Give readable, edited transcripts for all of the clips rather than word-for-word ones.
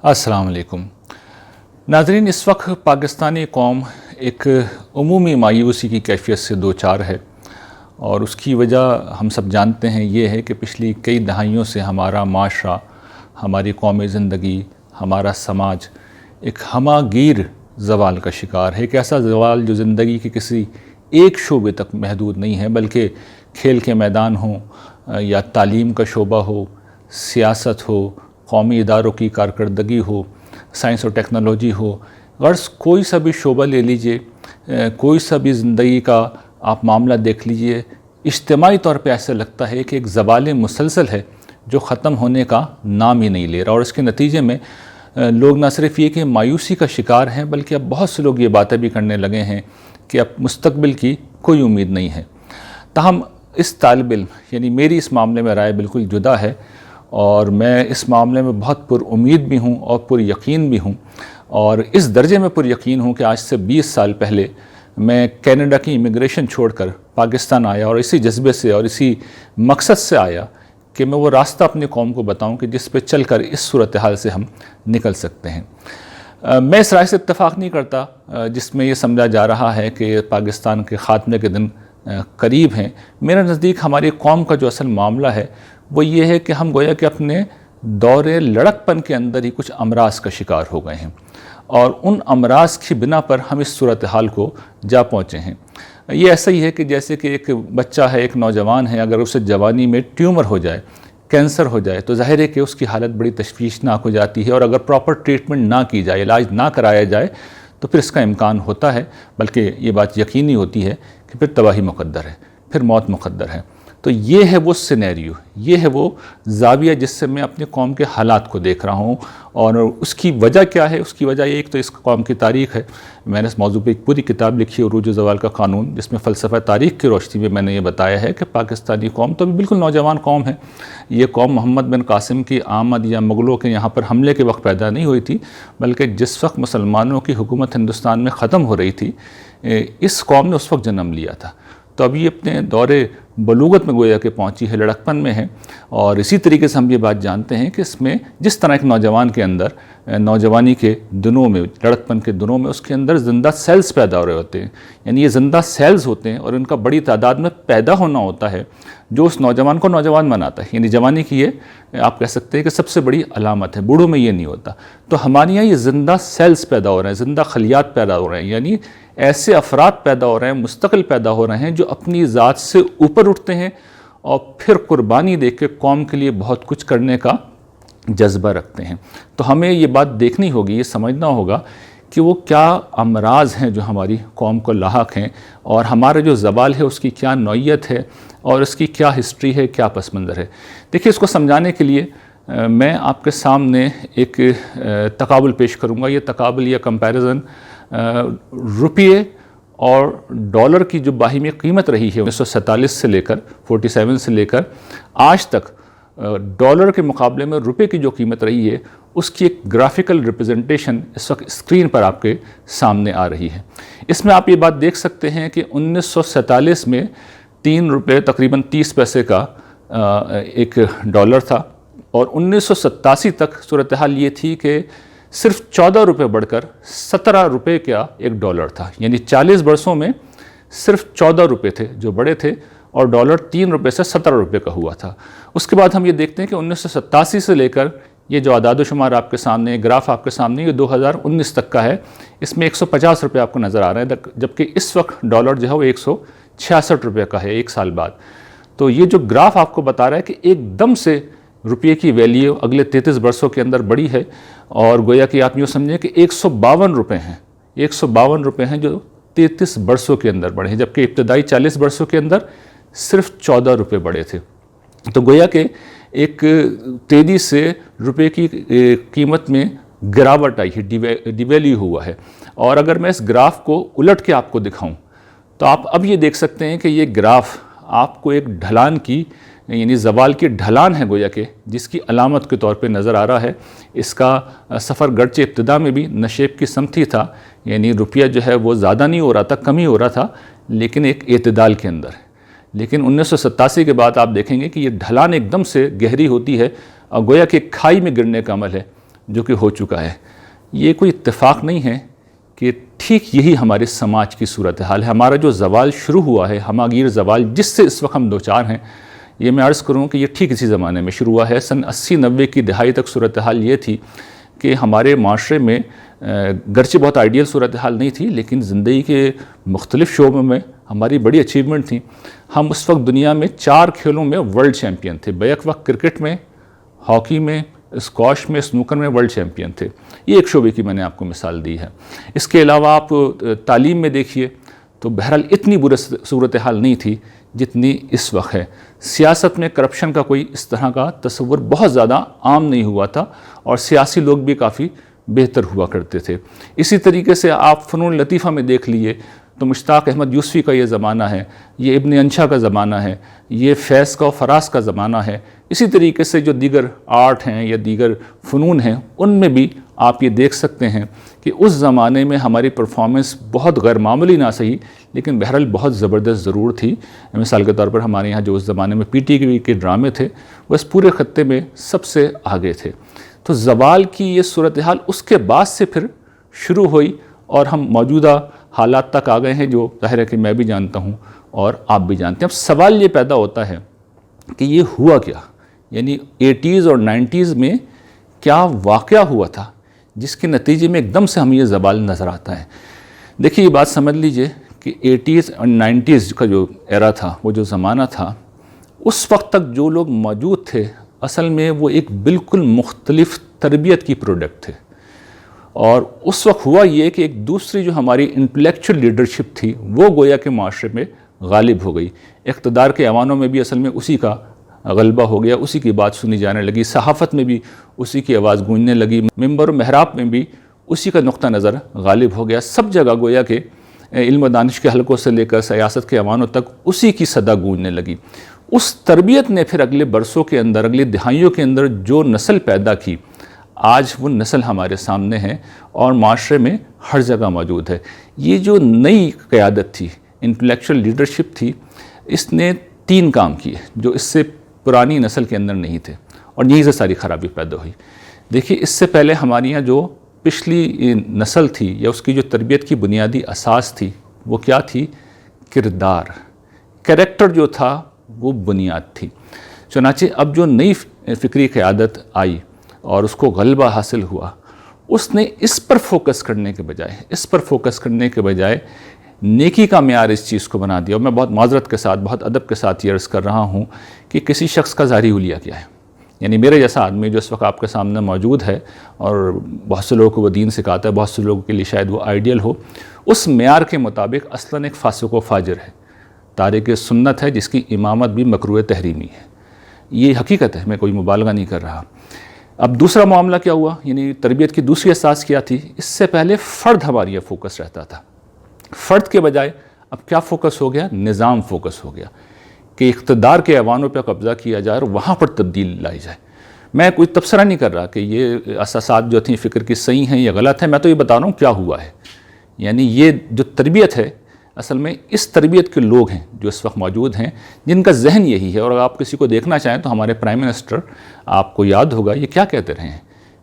السلام علیکم ناظرین، اس وقت پاکستانی قوم ایک عمومی مایوسی کی کیفیت سے دوچار ہے، اور اس کی وجہ ہم سب جانتے ہیں یہ ہے کہ پچھلی کئی دہائیوں سے ہمارا معاشرہ، ہماری قومی زندگی، ہمارا سماج ایک ہمہ گیر زوال کا شکار ہے۔ ایک ایسا زوال جو زندگی کے کسی ایک شعبے تک محدود نہیں ہے، بلکہ کھیل کے میدان ہوں یا تعلیم کا شعبہ ہو، سیاست ہو، قومی اداروں کی کارکردگی ہو، سائنس اور ٹیکنالوجی ہو، غرض کوئی سا بھی شعبہ لے لیجئے، کوئی سا بھی زندگی کا آپ معاملہ دیکھ لیجئے، اجتماعی طور پہ ایسا لگتا ہے کہ ایک زوال مسلسل ہے جو ختم ہونے کا نام ہی نہیں لے رہا، اور اس کے نتیجے میں لوگ نہ صرف یہ کہ مایوسی کا شکار ہیں، بلکہ اب بہت سے لوگ یہ باتیں بھی کرنے لگے ہیں کہ اب مستقبل کی کوئی امید نہیں ہے۔ تاہم اس طالب علم یعنی میری اس معاملے میں رائے بالکل جدا ہے، اور میں اس معاملے میں بہت پر امید بھی ہوں اور پر یقین بھی ہوں، اور اس درجے میں پر یقین ہوں کہ آج سے 20 سال پہلے میں کینیڈا کی امیگریشن چھوڑ کر پاکستان آیا، اور اسی جذبے سے اور اسی مقصد سے آیا کہ میں وہ راستہ اپنی قوم کو بتاؤں کہ جس پہ چل کر اس صورتحال سے ہم نکل سکتے ہیں۔ میں اس رائے سے اتفاق نہیں کرتا جس میں یہ سمجھا جا رہا ہے کہ پاکستان کے خاتمے کے دن قریب ہیں۔ میرے نزدیک ہماری قوم کا جو اصل معاملہ ہے وہ یہ ہے کہ ہم گویا کہ اپنے دور لڑک پن کے اندر ہی کچھ امراض کا شکار ہو گئے ہیں، اور ان امراض کی بنا پر ہم اس صورتحال کو جا پہنچے ہیں۔ یہ ایسا ہی ہے کہ جیسے کہ ایک بچہ ہے، ایک نوجوان ہے، اگر اسے جوانی میں ٹیومر ہو جائے، کینسر ہو جائے، تو ظاہر ہے کہ اس کی حالت بڑی تشویشناک ہو جاتی ہے، اور اگر پراپر ٹریٹمنٹ نہ کی جائے، علاج نہ کرایا جائے، تو پھر اس کا امکان ہوتا ہے، بلکہ یہ بات یقینی ہوتی ہے کہ پھر تباہی مقدر ہے، پھر موت مقدر ہے۔ تو یہ ہے وہ سینیریو، یہ ہے وہ زاویہ جس سے میں اپنے قوم کے حالات کو دیکھ رہا ہوں، اور اس کی وجہ کیا ہے؟ اس کی وجہ یہ ایک تو اس قوم کی تاریخ ہے۔ میں نے اس موضوع پہ ایک پوری کتاب لکھی ہے، عروج و زوال کا قانون، جس میں فلسفہ تاریخ کی روشنی میں میں نے یہ بتایا ہے کہ پاکستانی قوم تو بالکل نوجوان قوم ہے۔ یہ قوم محمد بن قاسم کی آمد یا مغلوں کے یہاں پر حملے کے وقت پیدا نہیں ہوئی تھی، بلکہ جس وقت مسلمانوں کی حکومت ہندوستان میں ختم ہو رہی تھی، اس قوم نے اس وقت جنم لیا تھا۔ تو ابھی اپنے دور بلوغت میں گویا کہ پہنچی ہے، لڑکپن میں ہے، اور اسی طریقے سے ہم یہ بات جانتے ہیں کہ اس میں جس طرح ایک نوجوان کے اندر نوجوانی کے دنوں میں، لڑکپن کے دنوں میں اس کے اندر زندہ سیلز پیدا ہو رہے ہوتے ہیں، یعنی یہ زندہ سیلز ہوتے ہیں، اور ان کا بڑی تعداد میں پیدا ہونا ہوتا ہے جو اس نوجوان کو نوجوان بناتا ہے۔ یعنی جوانی کی یہ آپ کہہ سکتے ہیں کہ سب سے بڑی علامت ہے، بوڑھوں میں یہ نہیں ہوتا۔ تو ہمارے یہاں یہ زندہ سیلز پیدا ہو رہے ہیں، زندہ خلیات پیدا ہو رہے ہیں، یعنی ایسے افراد پیدا ہو رہے ہیں، مستقل پیدا ہو رہے ہیں جو اپنی ذات سے اوپر اٹھتے ہیں، اور پھر قربانی دے کے قوم کے لیے بہت کچھ کرنے کا جذبہ رکھتے ہیں۔ تو ہمیں یہ بات دیکھنی ہوگی، یہ سمجھنا ہوگا کہ وہ کیا امراض ہیں جو ہماری قوم کو لاحق ہیں، اور ہمارا جو زوال ہے اس کی کیا نوعیت ہے، اور اس کی کیا ہسٹری ہے، کیا پس منظر ہے۔ دیکھیے، اس کو سمجھانے کے لیے میں آپ کے سامنے ایک تقابل پیش کروں گا۔ یہ تقابل یا کمپیریزن روپیے اور ڈالر کی جو باہمی قیمت رہی ہے 1947 سے لے کر 47 سے لے کر آج تک، ڈالر کے مقابلے میں روپے کی جو قیمت رہی ہے، اس کی ایک گرافیکل ریپرزنٹیشن اس وقت اسکرین پر آپ کے سامنے آ رہی ہے۔ اس میں آپ یہ بات دیکھ سکتے ہیں کہ 1947 میں 3 روپے تقریباً 30 پیسے کا ایک ڈالر تھا، اور 1987 تک صورتحال یہ تھی کہ صرف 14 روپے بڑھ کر 17 روپے کا ایک ڈالر تھا، یعنی 40 برسوں میں صرف 14 روپے تھے جو بڑے تھے، اور ڈالر 3 روپے سے 17 روپے کا ہوا تھا۔ اس کے بعد ہم یہ دیکھتے ہیں کہ 1987 سے لے کر یہ جو اعداد و شمار آپ کے سامنے، گراف آپ کے سامنے، یہ 2019 تک کا ہے۔ اس میں 150 روپے آپ کو نظر آ رہے ہیں، جبکہ اس وقت ڈالر جو ہے وہ 166 روپے کا ہے ایک سال بعد۔ تو یہ جو گراف آپ کو بتا رہا ہے کہ ایک دم سے روپے کی ویلیو اگلے 33 برسوں کے اندر بڑی ہے، اور گویا کہ آپ یوں سمجھیں کہ 152 روپے ہیں، 152 روپے ہیں جو 33 برسوں کے اندر بڑھے ہیں، جبکہ ابتدائی 40 برسوں کے اندر صرف 14 روپے بڑھے تھے۔ تو گویا کہ ایک تیزی سے روپے کی قیمت میں گراوٹ آئی ہے، ڈیویلیو ہوا ہے۔ اور اگر میں اس گراف کو الٹ کے آپ کو دکھاؤں تو آپ اب یہ دیکھ سکتے ہیں کہ یہ گراف آپ کو ایک ڈھلان کی، یعنی زوال کی ڈھلان ہے گویا کہ، جس کی علامت کے طور پہ نظر آ رہا ہے۔ اس کا سفر گرچہ ابتدا میں بھی نشیب کی سمت ہی تھا، یعنی روپیہ جو ہے وہ زیادہ نہیں ہو رہا تھا، کم ہی ہو رہا تھا، لیکن ایک اعتدال کے اندر۔ لیکن 1987 کے بعد آپ دیکھیں گے کہ یہ ڈھلان ایک دم سے گہری ہوتی ہے، اور گویا کہ ایک کھائی میں گرنے کا عمل ہے، جو کہ ہو چکا ہے۔ یہ کوئی اتفاق نہیں ہے کہ ٹھیک یہی ہمارے سماج کی صورتحال ہے۔ ہمارا جو زوال شروع ہوا ہے، ہماگیر زوال جس سے اس وقت ہم دوچار ہیں، یہ میں عرض کروں کہ یہ ٹھیک اسی زمانے میں شروع ہوا ہے۔ سن 80-90 کی دہائی تک صورتحال یہ تھی کہ ہمارے معاشرے میں گرچہ بہت آئیڈیل صورتحال نہیں تھی، لیکن زندگی کے مختلف شعبوں میں ہماری بڑی اچیومنٹ تھیں۔ ہم اس وقت دنیا میں 4 کھیلوں میں ورلڈ چیمپئن تھے، بیک وقت کرکٹ میں، ہاکی میں، اسکواش میں، سنوکر میں ورلڈ چیمپئن تھے۔ یہ ایک شعبے کی میں نے آپ کو مثال دی ہے۔ اس کے علاوہ آپ تعلیم میں دیکھیے تو بہرحال اتنی برے صورتحال نہیں تھی جتنی اس وقت ہے۔ سیاست میں کرپشن کا کوئی اس طرح کا تصور بہت زیادہ عام نہیں ہوا تھا، اور سیاسی لوگ بھی کافی بہتر ہوا کرتے تھے۔ اسی طریقے سے آپ فنون لطیفہ میں دیکھ لیے تو مشتاق احمد یوسفی کا یہ زمانہ ہے، یہ ابن انشا کا زمانہ ہے، یہ فیض کا و فراز کا زمانہ ہے۔ اسی طریقے سے جو دیگر آرٹ ہیں یا دیگر فنون ہیں، ان میں بھی آپ یہ دیکھ سکتے ہیں کہ اس زمانے میں ہماری پرفارمنس بہت غیر معمولی نہ صحیح، لیکن بہرحال بہت زبردست ضرور تھی۔ مثال کے طور پر ہمارے یہاں جو اس زمانے میں پی ٹی وی کے ڈرامے تھے، وہ اس پورے خطے میں سب سے آگے تھے۔ تو زوال کی یہ صورتحال اس کے بعد سے پھر شروع ہوئی، اور ہم موجودہ حالات تک آ گئے ہیں، جو ظاہر ہے کہ میں بھی جانتا ہوں اور آپ بھی جانتے ہیں۔ اب سوال یہ پیدا ہوتا ہے کہ یہ ہوا کیا، یعنی 80s اور 90s میں کیا واقعہ ہوا تھا جس کے نتیجے میں ایک دم سے ہمیں یہ زوال نظر آتا ہے۔ دیکھیے، یہ بات سمجھ لیجئے کہ 80s اور 90s کا جو ایرا تھا، وہ جو زمانہ تھا، اس وقت تک جو لوگ موجود تھے اصل میں وہ ایک بالکل مختلف تربیت کی پروڈکٹ تھے۔ اور اس وقت ہوا یہ کہ ایک دوسری جو ہماری انٹلیکچول لیڈرشپ تھی، وہ گویا کہ معاشرے میں غالب ہو گئی۔ اقتدار کے ایوانوں میں بھی اصل میں اسی کا غلبہ ہو گیا، اسی کی بات سنی جانے لگی، صحافت میں بھی اسی کی آواز گونجنے لگی، ممبر و محراب میں بھی اسی کا نقطہ نظر غالب ہو گیا۔ سب جگہ گویا کہ علم و دانش کے حلقوں سے لے کر سیاست کے ایوانوں تک اسی کی صدا گونجنے لگی۔ اس تربیت نے پھر اگلے برسوں کے اندر، اگلی دہائیوں کے اندر جو نسل پیدا کی، آج وہ نسل ہمارے سامنے ہے اور معاشرے میں ہر جگہ موجود ہے۔ یہ جو نئی قیادت تھی، انٹلیکچول لیڈرشپ تھی، اس نے 3 کام کیے جو اس سے پرانی نسل کے اندر نہیں تھے، اور یہیں سے ساری خرابی پیدا ہوئی۔ دیکھیے، اس سے پہلے ہمارے یہاں جو پچھلی نسل تھی یا اس کی جو تربیت کی بنیادی اساس تھی، وہ کیا تھی؟ کردار، کریکٹر جو تھا وہ بنیاد تھی۔ چنانچہ اب جو نئی فکری قیادت آئی اور اس کو غلبہ حاصل ہوا، اس نے اس پر فوکس کرنے کے بجائے نیکی کا معیار اس چیز کو بنا دیا۔ اور میں بہت معذرت کے ساتھ، بہت ادب کے ساتھ یہ عرض کر رہا ہوں کہ کسی شخص کا ظاہری حلیہ کیا ہے، یعنی میرے جیسا آدمی جو اس وقت آپ کے سامنے موجود ہے، اور بہت سے لوگوں کو وہ دین سکھاتا ہے، بہت سے لوگوں کے لیے شاید وہ آئیڈیل ہو، اس معیار کے مطابق اصلاً ایک فاسق و فاجر ہے، تارک سنت ہے، جس کی امامت بھی مکروہ تحریمی ہے۔ یہ حقیقت ہے، میں کوئی مبالغہ نہیں کر رہا۔ اب دوسرا معاملہ کیا ہوا، یعنی تربیت کی دوسری اساس کیا تھی؟ اس سے پہلے فرد ہماری یہ فوکس رہتا تھا، فرد کے بجائے اب کیا فوکس ہو گیا؟ نظام فوکس ہو گیا کہ اقتدار کے ایوانوں پہ قبضہ کیا جائے اور وہاں پر تبدیل لائی جائے۔ میں کوئی تبصرہ نہیں کر رہا کہ یہ اساسات جو تھیں فکر کی صحیح ہیں یا غلط ہیں، میں تو یہ بتا رہا ہوں کیا ہوا ہے۔ یعنی یہ جو تربیت ہے، اصل میں اس تربیت کے لوگ ہیں جو اس وقت موجود ہیں، جن کا ذہن یہی ہے۔ اور اگر آپ کسی کو دیکھنا چاہیں تو ہمارے پرائم منسٹر، آپ کو یاد ہوگا یہ کیا کہتے رہے ہیں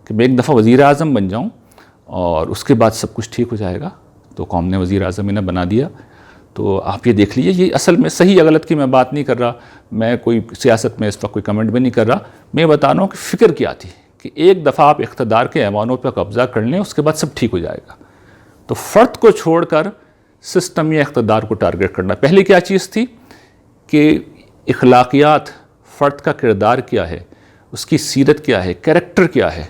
کہ میں ایک دفعہ وزیر اعظم بن جاؤں اور اس کے بعد سب کچھ ٹھیک ہو جائے گا۔ تو قوم نے وزیر اعظم انہیں بنا دیا۔ تو آپ یہ دیکھ لیجئے، یہ اصل میں صحیح یا غلط کی میں بات نہیں کر رہا، میں کوئی سیاست میں اس وقت کوئی کمنٹ بھی نہیں کر رہا، میں بتا رہا ہوں کہ فکر کیا تھی کہ ایک دفعہ آپ اقتدار کے ایوانوں پہ قبضہ کر لیں، اس کے بعد سب ٹھیک ہو جائے گا۔ تو فرد کو چھوڑ کر سسٹم یا اقتدار کو ٹارگٹ کرنا۔ پہلی کیا چیز تھی کہ اخلاقیات، فرد کا کردار کیا ہے، اس کی سیرت کیا ہے، کریکٹر کیا ہے،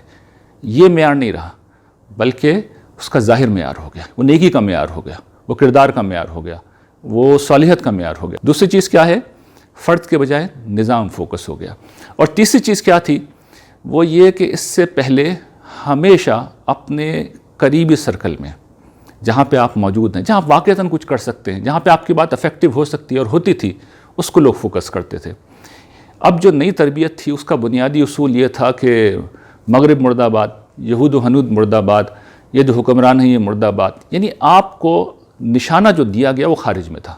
یہ معیار نہیں رہا، بلکہ اس کا ظاہر معیار ہو گیا، وہ نیکی کا معیار ہو گیا، وہ کردار کا معیار ہو گیا، وہ صالحیت کا معیار ہو گیا۔ دوسری چیز کیا ہے؟ فرد کے بجائے نظام فوکس ہو گیا۔ اور تیسری چیز کیا تھی؟ وہ یہ کہ اس سے پہلے ہمیشہ اپنے قریبی سرکل میں، جہاں پہ آپ موجود ہیں، جہاں واقعتاً کچھ کر سکتے ہیں، جہاں پہ آپ کی بات افیکٹو ہو سکتی ہے اور ہوتی تھی، اس کو لوگ فوکس کرتے تھے۔ اب جو نئی تربیت تھی، اس کا بنیادی اصول یہ تھا کہ مغرب مرد آباد، یہود و ہنود مرد آباد، یہ جو حکمران ہیں یہ مرد آباد۔ یعنی آپ کو نشانہ جو دیا گیا وہ خارج میں تھا،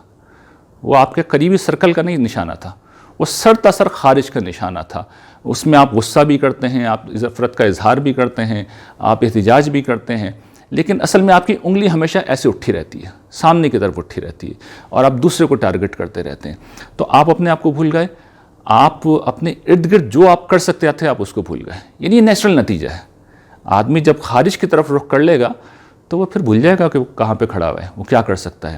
وہ آپ کے قریبی سرکل کا نہیں نشانہ تھا، وہ سر تسر خارج کا نشانہ تھا۔ اس میں آپ غصہ بھی کرتے ہیں، آپ نفرت کا اظہار بھی کرتے ہیں، آپ احتجاج بھی کرتے ہیں، لیکن اصل میں آپ کی انگلی ہمیشہ ایسے اٹھی رہتی ہے، سامنے کی طرف اٹھی رہتی ہے، اور آپ دوسرے کو ٹارگٹ کرتے رہتے ہیں. تو آپ اپنے آپ کو بھول گئے، آپ اپنے ارد گرد جو آپ کر سکتے تھے آپ اس کو بھول گئے. یعنی یہ نیچرل نتیجہ ہے. آدمی جب خارج کی طرف رخ کر لے گا تو وہ پھر بھول جائے گا کہ وہ کہاں پہ کھڑا ہوا ہے، وہ کیا کر سکتا ہے.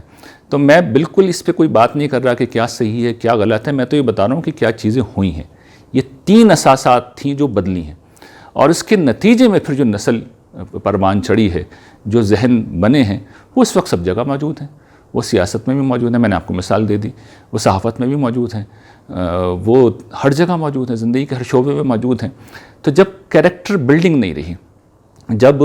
تو میں بالکل اس پہ کوئی بات نہیں کر رہا کہ کیا صحیح ہے کیا غلط ہے، میں تو یہ بتا رہا ہوں کہ کیا چیزیں ہوئی ہیں. یہ 3 اساسات تھیں جو بدلی ہیں، اور اس کے نتیجے میں پھر جو نسل پروان چڑھی ہے، جو ذہن بنے ہیں، وہ اس وقت سب جگہ موجود ہیں. وہ سیاست میں بھی موجود ہیں، میں نے آپ کو مثال دے دی. وہ صحافت میں بھی موجود ہیں، وہ ہر جگہ موجود ہیں، زندگی کے ہر شعبے میں موجود ہیں. تو جب کیریکٹر بلڈنگ نہیں رہی، جب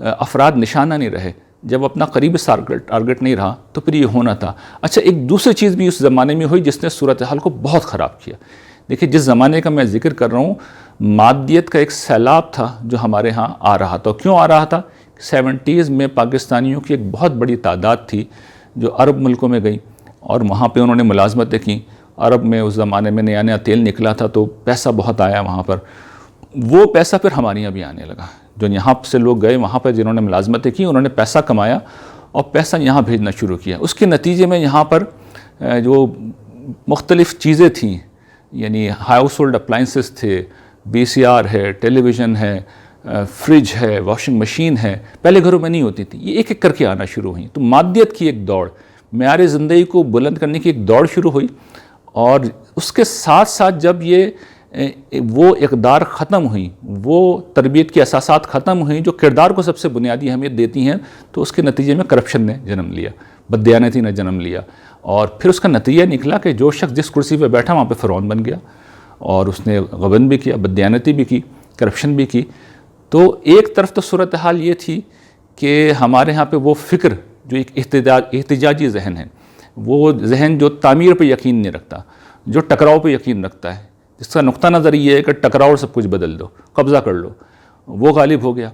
افراد نشانہ نہیں رہے، جب اپنا قریبی ٹارگٹ نہیں رہا، تو پھر یہ ہونا تھا. اچھا، ایک دوسری چیز بھی اس زمانے میں ہوئی جس نے صورتحال کو بہت خراب کیا. دیکھیے، جس زمانے کا میں ذکر کر رہا ہوں، مادیت کا ایک سیلاب تھا جو ہمارے ہاں آ رہا تھا. کیوں آ رہا تھا؟ 70s میں پاکستانیوں کی ایک بہت بڑی تعداد تھی جو عرب ملکوں میں گئی، اور وہاں پہ انہوں نے ملازمتیں کیں. عرب میں اس زمانے میں نیا نیا تیل نکلا تھا، تو پیسہ بہت آیا وہاں پر. وہ پیسہ پھر ہمارے یہاں بھی آنے لگا. جو یہاں سے لوگ گئے وہاں پر، جنہوں نے ملازمتیں کی، انہوں نے پیسہ کمایا اور پیسہ یہاں بھیجنا شروع کیا. اس کے نتیجے میں یہاں پر جو مختلف چیزیں تھیں، یعنی ہاؤس ہولڈ اپلائنسز تھے، VCR ہے، ٹیلی ویژن ہے، فریج ہے، واشنگ مشین ہے، پہلے گھروں میں نہیں ہوتی تھی. یہ ایک ایک کر کے آنا شروع ہوئیں. تو مادیت کی ایک دوڑ، معیار زندگی کو بلند کرنے کی ایک دوڑ شروع ہوئی. اور اس کے ساتھ ساتھ جب وہ اقدار ختم ہوئیں، وہ تربیت کی اساسات ختم ہوئیں جو کردار کو سب سے بنیادی اہمیت دیتی ہیں، تو اس کے نتیجے میں کرپشن نے جنم لیا، بددیانتی نے جنم لیا. اور پھر اس کا نتیجہ نکلا کہ جو شخص جس کرسی پہ بیٹھا وہاں پہ فرعون بن گیا، اور اس نے غبن بھی کیا، بددیانتی بھی کی، کرپشن بھی کی. تو ایک طرف تو صورتحال یہ تھی کہ ہمارے ہاں پہ وہ فکر جو ایک احتجاجی ذہن ہے، وہ ذہن جو تعمیر پہ یقین نہیں رکھتا، جو ٹکراؤ پہ یقین رکھتا ہے، جس کا نقطہ نظر یہ ہے کہ ٹکراؤ اور سب کچھ بدل دو، قبضہ کر لو، وہ غالب ہو گیا.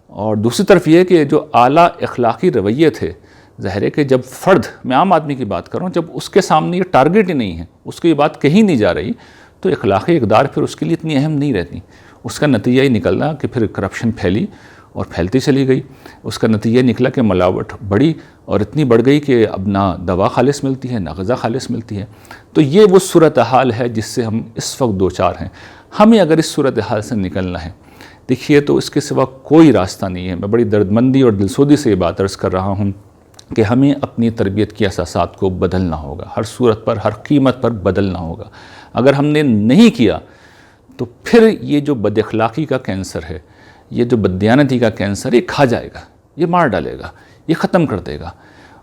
اور دوسری طرف یہ کہ جو اعلیٰ اخلاقی رویے تھے، ظاہر ہے کہ جب فرد، میں عام آدمی کی بات کروں، جب اس کے سامنے یہ ٹارگٹ ہی نہیں ہے، اس کو یہ بات کہیں نہیں جا رہی، تو اخلاقی اقدار پھر اس کے لیے اتنی اہم نہیں رہتی. اس کا نتیجہ ہی نکلنا کہ پھر کرپشن پھیلی اور پھیلتی چلی گئی. اس کا نتیجہ نکلا کہ ملاوٹ بڑھی، اور اتنی بڑھ گئی کہ اب نہ دوا خالص ملتی ہے، نہ غذا خالص ملتی ہے. تو یہ وہ صورتحال ہے جس سے ہم اس وقت دوچار ہیں. ہمیں اگر اس صورتحال سے نکلنا ہے، دیکھیے، تو اس کے سوا کوئی راستہ نہیں ہے. میں بڑی دردمندی اور دلسودی سے یہ بات عرض کر رہا ہوں کہ ہمیں اپنی تربیت کی اساسات کو بدلنا ہوگا، ہر صورت پر، ہر قیمت پر بدلنا ہوگا. اگر ہم نے نہیں کیا تو پھر یہ جو بد اخلاقی کا کینسر ہے، یہ جو بددیانتی کا کینسر، یہ کھا جائے گا، یہ مار ڈالے گا، یہ ختم کر دے گا،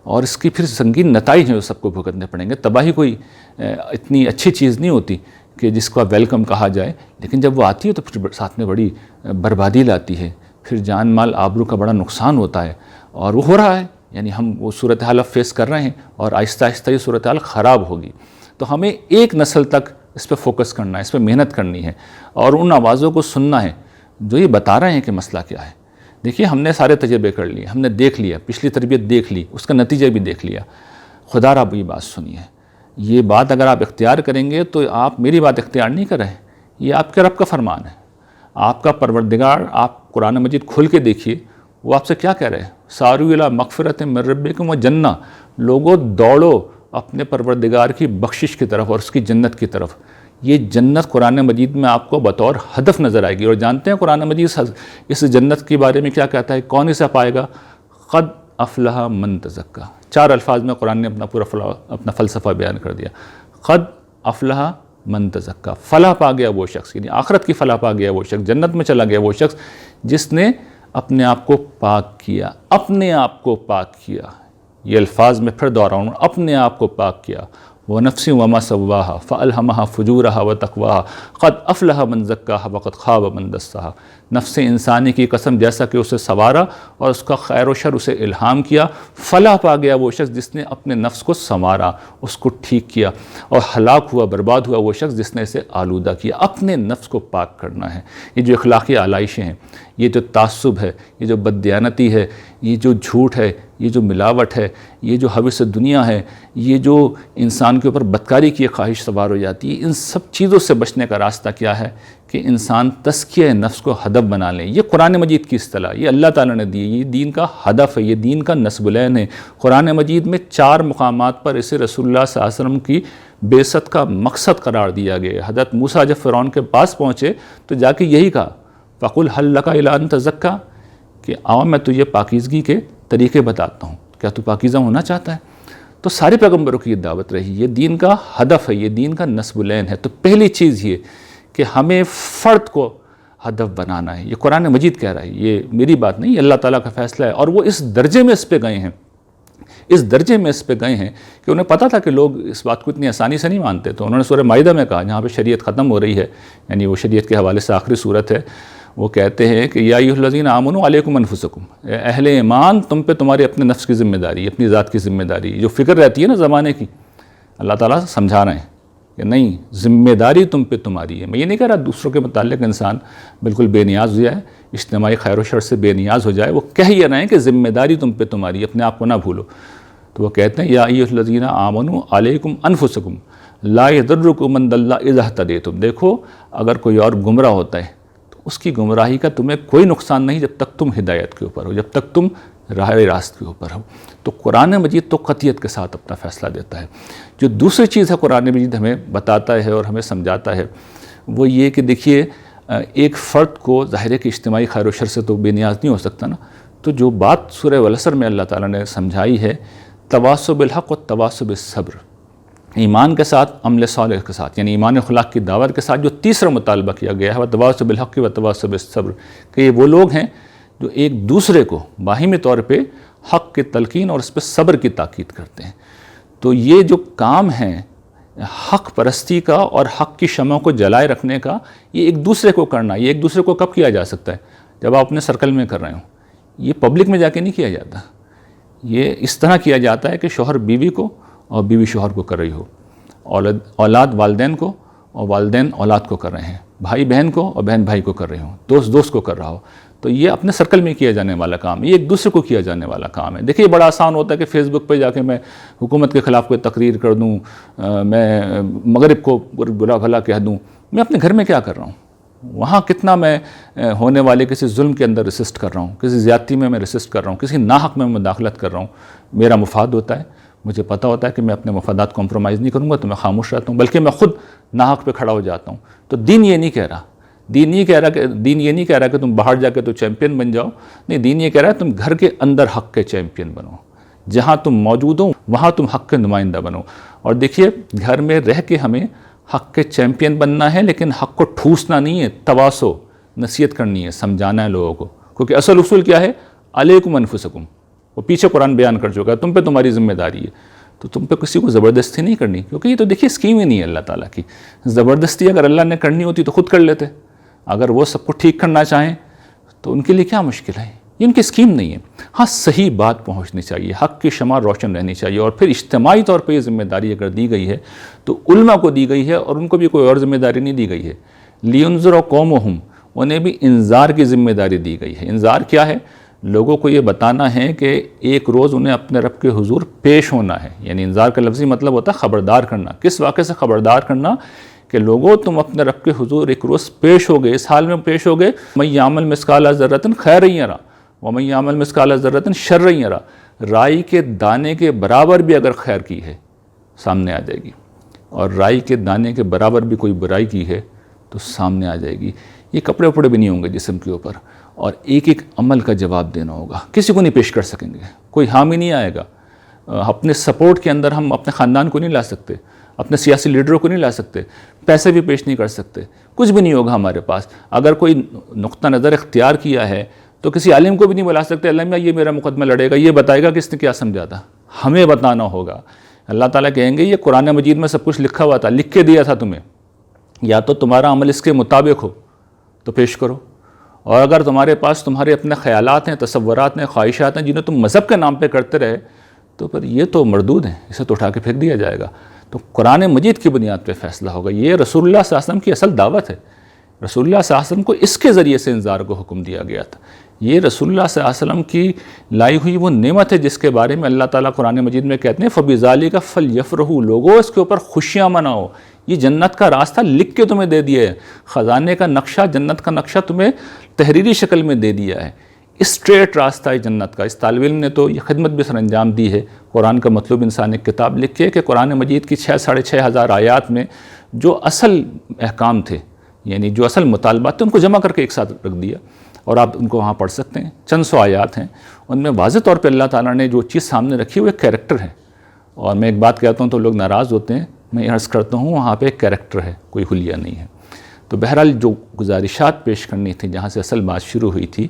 اور اس کی پھر سنگین نتائج ہیں جو سب کو بھگتنے پڑیں گے. تباہی کوئی اتنی اچھی چیز نہیں ہوتی کہ جس کو ویلکم کہا جائے، لیکن جب وہ آتی ہے تو پھر ساتھ میں بڑی بربادی لاتی ہے، پھر جان مال آبرو کا بڑا نقصان ہوتا ہے، اور وہ ہو رہا ہے. یعنی ہم وہ صورتحال اب فیس کر رہے ہیں، اور آہستہ آہستہ یہ صورتحال خراب ہوگی. تو ہمیں ایک نسل تک اس پہ فوکس کرنا ہے، اس پہ محنت کرنی ہے، اور ان آوازوں کو سننا ہے جو یہ بتا رہے ہیں کہ مسئلہ کیا ہے. دیکھیے، ہم نے سارے تجربے کر لیے، ہم نے دیکھ لیا، پچھلی تربیت دیکھ لی، اس کا نتیجہ بھی دیکھ لیا. خدا را یہ بات سنیے، یہ بات اگر آپ اختیار کریں گے تو آپ میری بات اختیار نہیں کر رہے، یہ آپ کے رب کا فرمان ہے. آپ کا پروردگار، آپ قرآن مجید کھول کے دیکھیے، وہ آپ سے کیا کہہ رہے ہیں؟ سارو الی مغفرۃ من ربکم و جنہ، لوگوں دوڑو اپنے پروردگار کی بخشش کی طرف اور اس کی جنت کی طرف. یہ جنت قرآن مجید میں آپ کو بطور ہدف نظر آئے گی. اور جانتے ہیں قرآن مجید اس جنت کے بارے میں کیا کہتا ہے؟ کون اسے پائے گا؟ قد افلح من تزکا. 4 الفاظ میں قرآن نے اپنا فلسفہ بیان کر دیا. قد افلح من تزکا، فلاح پا گیا وہ شخص، یعنی آخرت کی فلاح پا گیا وہ شخص، جنت میں چلا گیا وہ شخص جس نے اپنے آپ کو پاک کیا. اپنے آپ کو پاک کیا، یہ الفاظ میں پھر دوہراؤں، اپنے آپ کو پاک کیا. وَنَفْسٍ وَمَا سَوَّاهَا فَأَلْهَمَهَا فُجُورَهَا وَتَقْوَاهَا قَدْ أَفْلَحَ مَنْ زَكَّاهَا وَقَدْ خَابَ مَنْ دَسَّاهَا. نفس انسانی کی قسم، جیسا کہ اسے سنوارا اور اس کا خیر و شر اسے الہام کیا، فلاح پا گیا وہ شخص جس نے اپنے نفس کو سنوارا، اس کو ٹھیک کیا، اور ہلاک ہوا، برباد ہوا وہ شخص جس نے اسے آلودہ کیا. اپنے نفس کو پاک کرنا ہے. یہ جو اخلاقی آلائشیں ہیں، یہ جو تعصب ہے، یہ جو بددیانتی ہے، یہ جو جھوٹ ہے، یہ جو ملاوٹ ہے، یہ جو ہوس دنیا ہے، یہ جو انسان کے اوپر بدکاری کی خواہش سوار ہو جاتی ہے، ان سب چیزوں سے بچنے کا راستہ کیا ہے کہ انسان تزکیہ نفس کو ہدف بنا لیں۔ یہ قرآن مجید کی اصطلاح، یہ اللہ تعالیٰ نے دی ہے، یہ دین کا ہدف ہے، یہ دین کا نصب العین ہے۔ قرآن مجید میں 4 مقامات پر اسے رسول اللہ صلی اللہ علیہ وسلم کی بعثت کا مقصد قرار دیا گیا ہے۔ حضرت موسیٰ جب فرعون کے پاس پہنچے تو جا کے یہی کہا، فَقُلْ هَلْ لَكَ إِلَىٰ أَن تَزَكَّىٰ، کہ آؤ میں تجھے پاکیزگی کے طریقے بتاتا ہوں، کیا تو پاکیزہ ہونا چاہتا ہے؟ تو سارے پیغمبروں کی یہ دعوت رہی، یہ دین کا ہدف ہے، یہ دین کا نصب العین ہے۔ تو پہلی چیز یہ کہ ہمیں فرد کو ہدف بنانا ہے، یہ قرآن مجید کہہ رہا ہے، یہ میری بات نہیں، یہ اللہ تعالیٰ کا فیصلہ ہے۔ اور وہ اس درجے میں اس پہ گئے ہیں، اس درجے میں اس پہ گئے ہیں کہ انہیں پتہ تھا کہ لوگ اس بات کو اتنی آسانی سے نہیں مانتے، تو انہوں نے سورہ مائدہ میں کہا، جہاں پہ شریعت ختم ہو رہی ہے، یعنی وہ شریعت کے حوالے سے آخری صورت ہے، وہ کہتے ہیں کہ یا ایھا الذین آمنوا علیکم انفسکم، اے اہل ایمان تم پہ تمہارے اپنے نفس کی ذمہ داری، اپنی ذات کی ذمہ داری، جو فکر رہتی ہے نا زمانے کی، اللہ تعالیٰ سمجھا رہے ہیں کہ نہیں، ذمہ داری تم پہ تمہاری ہے۔ میں یہ نہیں کہہ رہا دوسروں کے متعلق انسان بالکل بے نیاز ہو جائے، اجتماعی خیر و شر سے بے نیاز ہو جائے، وہ کہہ یہ رہے ہیں کہ ذمہ داری تم پہ تمہاری ہے، اپنے آپ کو نہ بھولو۔ تو وہ کہتے ہیں یا ایھا الذین آمنوا علیکم انفسکم لا یضرکم من ضل اذا اہتدیتم، دیکھو اگر کوئی اور گمراہ ہوتا ہے تو اس کی گمراہی کا تمہیں کوئی نقصان نہیں جب تک تم ہدایت کے اوپر ہو، جب تک تم راہ راست کے اوپر ہو۔ تو قرآن مجید تو قطعیت کے ساتھ اپنا فیصلہ دیتا ہے۔ جو دوسری چیز ہے قرآن مجید ہمیں بتاتا ہے اور ہمیں سمجھاتا ہے وہ یہ کہ دیکھیے ایک فرد کو ظاہر ہے کہ اجتماعی خیر و شر سے تو بے نیاز نہیں ہو سکتا نا، تو جو بات سورہ والعصر میں اللہ تعالیٰ نے سمجھائی ہے، تواصوا بالحق و تواصوا بالصبر، ایمان کے ساتھ، عمل صالح کے ساتھ، یعنی ایمان اخلاق کی دعوت کے ساتھ جو تیسرا مطالبہ کیا گیا ہے وتواصوا بالحق و تواصوا بالصبر، کہ یہ وہ لوگ ہیں جو ایک دوسرے کو باہمی طور پہ حق کی تلقین اور اس پہ صبر کی تاکید کرتے ہیں۔ تو یہ جو کام ہے حق پرستی کا اور حق کی شمع کو جلائے رکھنے کا، یہ ایک دوسرے کو کرنا، یہ ایک دوسرے کو کب کیا جا سکتا ہے؟ جب آپ اپنے سرکل میں کر رہے ہوں، یہ پبلک میں جا کے نہیں کیا جاتا، یہ اس طرح کیا جاتا ہے کہ شوہر بیوی کو اور بیوی شوہر کو کر رہی ہو، اولاد والدین کو اور والدین اولاد کو کر رہے ہیں، بھائی بہن کو اور بہن بھائی کو کر رہے ہوں، دوست دوست کو کر رہا ہو۔ تو یہ اپنے سرکل میں کیا جانے والا کام ہے، یہ ایک دوسرے کو کیا جانے والا کام ہے۔ دیکھیے بڑا آسان ہوتا ہے کہ فیس بک پہ جا کے میں حکومت کے خلاف کوئی تقریر کر دوں، میں مغرب کو برا بھلا کہہ دوں، میں اپنے گھر میں کیا کر رہا ہوں؟ وہاں کتنا میں ہونے والے کسی ظلم کے اندر ریسسٹ کر رہا ہوں، کسی زیادتی میں ریسسٹ کر رہا ہوں، کسی ناحق میں مداخلت کر رہا ہوں۔ میرا مفاد ہوتا ہے، مجھے پتہ ہوتا ہے کہ میں اپنے مفادات کمپرومائز نہیں کروں گا، تو میں خاموش رہتا ہوں، بلکہ میں خود ناحق پہ کھڑا ہو جاتا ہوں۔ تو دین یہ نہیں کہہ رہا، دین یہ نہیں کہہ رہا کہ تم باہر جا کے تو چیمپئن بن جاؤ، نہیں، دین یہ کہہ رہا ہے تم گھر کے اندر حق کے چیمپئن بنو، جہاں تم موجود ہو وہاں تم حق کے نمائندہ بنو۔ اور دیکھیے گھر میں رہ کے ہمیں حق کے چیمپئن بننا ہے، لیکن حق کو ٹھوسنا نہیں ہے، تواصو، نصیحت کرنی ہے، سمجھانا ہے لوگوں کو، کیونکہ اصل اصول کیا ہے؟ علیکم انفسکم، وہ پیچھے قرآن بیان کر چکا ہے، تم پہ تمہاری ذمہ داری ہے، تو تم پہ کسی کو زبردستی نہیں کرنی، کیونکہ یہ تو دیکھیے اسکیم ہی نہیں ہے اللہ تعالیٰ کی۔ زبردستی اگر اللہ نے کرنی ہوتی تو خود کر لیتے، اگر وہ سب کو ٹھیک کرنا چاہیں تو ان کے لیے کیا مشکل ہے، یہ ان کی اسکیم نہیں ہے۔ ہاں صحیح بات پہنچنی چاہیے، حق کی شمع روشن رہنی چاہیے، اور پھر اجتماعی طور پہ یہ ذمہ داری اگر دی گئی ہے تو علماء کو دی گئی ہے، اور ان کو بھی کوئی اور ذمہ داری نہیں دی گئی ہے۔ لِيُنذِرَ قَوْمَهُمْ، انہیں بھی انذار کی ذمہ داری دی گئی ہے۔ انذار کیا ہے؟ لوگوں کو یہ بتانا ہے کہ ایک روز انہیں اپنے رب کے حضور پیش ہونا ہے، یعنی انذار کا لفظی مطلب ہوتا ہے خبردار کرنا۔ کس واقعے سے خبردار کرنا؟ کہ لوگوں تم اپنے رب کے حضور ایک روز پیش ہو گئے، اس حال میں پیش ہو گئے، مَن یعمل مثقال ذرۃ خیرا یرہ ومن یعمل مثقال ذرۃ شرا یرہ، رائی کے دانے کے برابر بھی اگر خیر کی ہے سامنے آ جائے گی، اور رائی کے دانے کے برابر بھی کوئی برائی کی ہے تو سامنے آ جائے گی۔ یہ کپڑے وپڑے بھی نہیں ہوں گے جسم کے اوپر، اور ایک ایک عمل کا جواب دینا ہوگا، کسی کو نہیں پیش کر سکیں گے، کوئی حامی نہیں آئے گا۔ اپنے سپورٹ کے اندر ہم اپنے خاندان کو نہیں لا سکتے، اپنے سیاسی لیڈروں کو نہیں لا سکتے، پیسے بھی پیش نہیں کر سکتے، کچھ بھی نہیں ہوگا ہمارے پاس۔ اگر کوئی نقطہ نظر اختیار کیا ہے تو کسی عالم کو بھی نہیں بلا سکتے، اللہ میاں یہ میرا مقدمہ لڑے گا، یہ بتائے گا کہ اس نے کیا سمجھا تھا، ہمیں بتانا ہوگا۔ اللہ تعالیٰ کہیں گے یہ قرآن مجید میں سب کچھ لکھا ہوا تھا، لکھ کے دیا تھا تمہیں، یا تو تمہارا عمل اس کے مطابق ہو تو پیش کرو، اور اگر تمہارے پاس تمہارے اپنے خیالات ہیں، تصورات ہیں، خواہشات ہیں جنہیں تم مذہب کے نام پہ کرتے رہے، تو پھر یہ تو مردود ہیں، اسے تو اٹھا کے پھینک دیا جائے گا۔ تو قرآن مجید کی بنیاد پہ فیصلہ ہوگا۔ یہ رسول اللہ صلی اللہ علیہ وسلم کی اصل دعوت ہے، رسول اللہ صلی اللہ علیہ وسلم کو اس کے ذریعے سے انذار کو حکم دیا گیا تھا۔ یہ رسول اللہ صلی اللہ علیہ وسلم کی لائی ہوئی وہ نعمت ہے جس کے بارے میں اللہ تعالیٰ قرآن مجید میں کہتے ہیں فَبِذَالِكَ فَلْيَفْرَحُوا، لوگوں اس کے اوپر خوشیاں مناؤ، یہ جنت کا راستہ لکھ کے تمہیں دے دیا ہے، خزانے کا نقشہ، جنت کا نقشہ تمہیں تحریری شکل میں دے دیا ہے، اسٹریٹ راستہ ہے جنت کا۔ اس طالب علم نے تو یہ خدمت بھی سر انجام دی ہے۔ قرآن کا مطلوب انسان ایک کتاب لکھے کہ قرآن مجید کی 6,500 ہزار آیات میں جو اصل احکام تھے، یعنی جو اصل مطالبات تھے، ان کو جمع کر کے ایک ساتھ رکھ دیا، اور آپ ان کو وہاں پڑھ سکتے ہیں۔ چند سو آیات ہیں، ان میں واضح طور پہ اللہ تعالیٰ نے جو چیز سامنے رکھی وہ ایک کیریکٹر ہے۔ اور میں ایک بات کہتا ہوں تو لوگ ناراض ہوتے ہیں، میں عرض کرتا ہوں وہاں پہ ایک کیریکٹر ہے، کوئی حلیہ نہیں ہے۔ تو بہرحال جو گزارشات پیش کرنی تھی، جہاں سے اصل بات شروع ہوئی تھی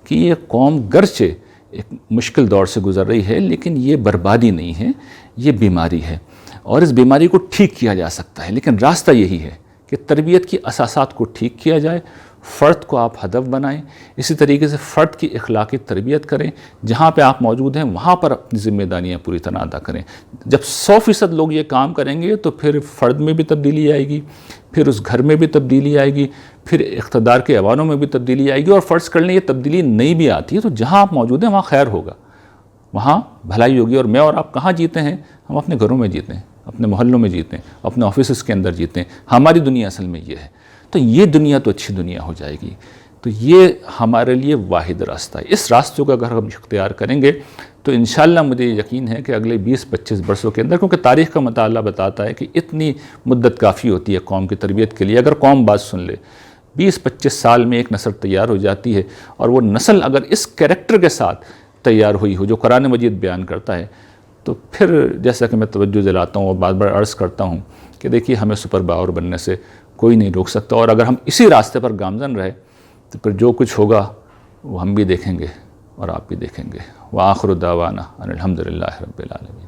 کہ یہ قوم گرچہ ایک مشکل دور سے گزر رہی ہے، لیکن یہ بربادی نہیں ہے، یہ بیماری ہے، اور اس بیماری کو ٹھیک کیا جا سکتا ہے۔ لیکن راستہ یہی ہے کہ تربیت کی اساسات کو ٹھیک کیا جائے، فرد کو آپ ہدف بنائیں، اسی طریقے سے فرد کی اخلاقی تربیت کریں، جہاں پہ آپ موجود ہیں وہاں پر اپنی ذمہ داریاں پوری طرح ادا کریں۔ جب 100% لوگ یہ کام کریں گے تو پھر فرد میں بھی تبدیلی آئے گی، پھر اس گھر میں بھی تبدیلی آئے گی، پھر اقتدار کے ایوانوں میں بھی تبدیلی آئے گی، اور فرض کر لیں یہ تبدیلی نہیں بھی آتی ہے تو جہاں آپ موجود ہیں وہاں خیر ہوگا، وہاں بھلائی ہوگی۔ اور میں اور آپ کہاں جیتے ہیں؟ ہم اپنے گھروں میں جیتے ہیں، اپنے محلوں میں جیتے ہیں، اپنے آفیسز کے اندر جیتے ہیں۔ ہماری دنیا اصل میں یہ ہے، تو یہ دنیا تو اچھی دنیا ہو جائے گی۔ تو یہ ہمارے لیے واحد راستہ ہے۔ اس راستے کو اگر ہم اختیار کریں گے تو انشاءاللہ مجھے یقین ہے کہ اگلے 20-25 برسوں کے اندر، کیونکہ تاریخ کا مطالعہ بتاتا ہے کہ اتنی مدت کافی ہوتی ہے قوم کی تربیت کے لیے، اگر قوم بات سن لے 20-25 سال میں ایک نسل تیار ہو جاتی ہے، اور وہ نسل اگر اس کیریکٹر کے ساتھ تیار ہوئی ہو جو قرآن مجید بیان کرتا ہے، تو پھر جیسا کہ میں توجہ دلاتا ہوں اور بار بار عرض کرتا ہوں کہ دیکھیے ہمیں سپر پاور بننے سے کوئی نہیں روک سکتا، اور اگر ہم اسی راستے پر گامزن رہے تو پھر جو کچھ ہوگا وہ ہم بھی دیکھیں گے اور آپ بھی دیکھیں گے۔ وآخر دعوانا ان الحمد للہ رب العالمین۔